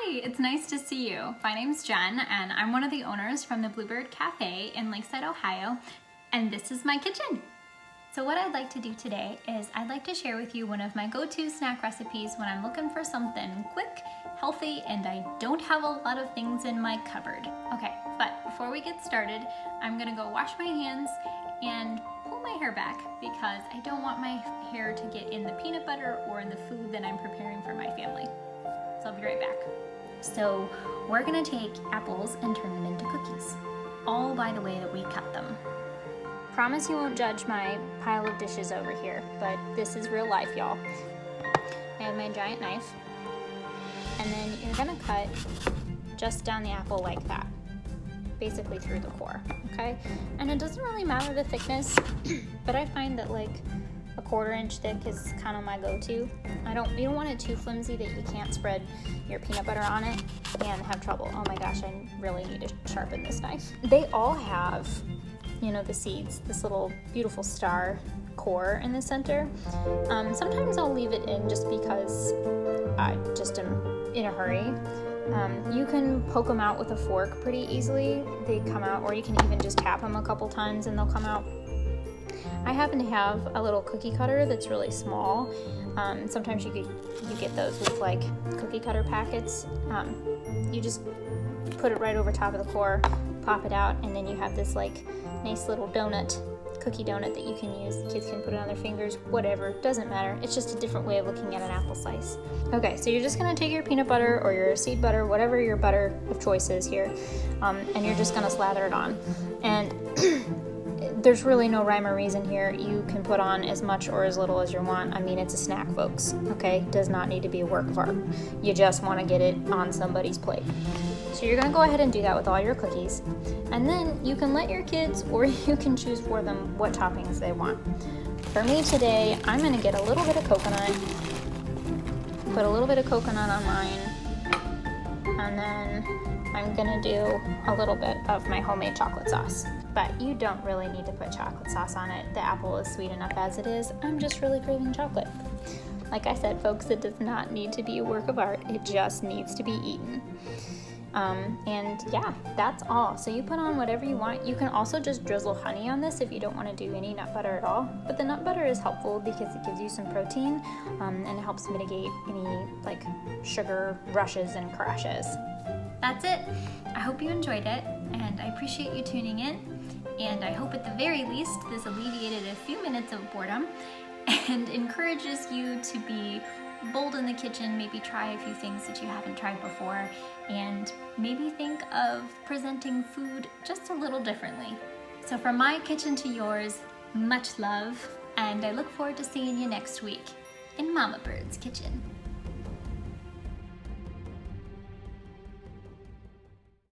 Hi, it's nice to see you. My name's Jen and I'm one of the owners from the Bluebird Cafe in Lakeside, Ohio, and this is my kitchen. So what I'd like to do today is I'd like to share with you one of my go-to snack recipes when I'm looking for something quick, healthy, and I don't have a lot of things in my cupboard. Okay, but before we get started, I'm gonna go wash my hands and pull my hair back because I don't want my hair to get in the peanut butter or in the food that I'm preparing for my family. So I'll be right back. So we're gonna take apples and turn them into cookies, all by the way that we cut them. Promise you won't judge my pile of dishes over here, but this is real life, y'all. I have my giant knife, and then you're gonna cut just down the apple like that, basically through the core, okay? And it doesn't really matter the thickness, but I find that like a 1/4 inch thick is kind of my go-to. You don't want it too flimsy that you can't spread your peanut butter on it and have trouble. Oh my gosh, I really need to sharpen this knife. They all have, you know, the seeds, this little beautiful star core in the center. Sometimes I'll leave it in just because I just am in a hurry. You can poke them out with a fork pretty easily. They come out, or you can even just tap them a couple times and they'll come out. I happen to have a little cookie cutter that's really small. Sometimes you get those with like cookie cutter packets. You just put it right over top of the core, pop it out, and then you have this like nice little cookie donut that you can use. Kids can put it on their fingers, whatever, doesn't matter. It's just a different way of looking at an apple slice. Okay, so you're just gonna take your peanut butter or your seed butter, whatever your butter of choice is here, and you're just gonna slather it on. And there's really no rhyme or reason here. You can put on as much or as little as you want. I mean, it's a snack, folks, okay? Does not need to be a work of art. You just wanna get it on somebody's plate. So you're gonna go ahead and do that with all your cookies. And then you can let your kids, or you can choose for them what toppings they want. For me today, I'm gonna get a little bit of coconut, put a little bit of coconut on mine, and then I'm gonna do a little bit of my homemade chocolate sauce. But you don't really need to put chocolate sauce on it. The apple is sweet enough as it is. I'm just really craving chocolate. Like I said, folks, it does not need to be a work of art. It just needs to be eaten. And yeah, that's all. So you put on whatever you want. You can also just drizzle honey on this if you don't want to do any nut butter at all. But the nut butter is helpful because it gives you some protein, and it helps mitigate any like sugar rushes and crashes. That's it. I hope you enjoyed it, and I appreciate you tuning in. And I hope at the very least this alleviated a few minutes of boredom and encourages you to be bold in the kitchen, maybe try a few things that you haven't tried before, and maybe think of presenting food just a little differently. So from my kitchen to yours, much love, and I look forward to seeing you next week in Mama Bird's kitchen.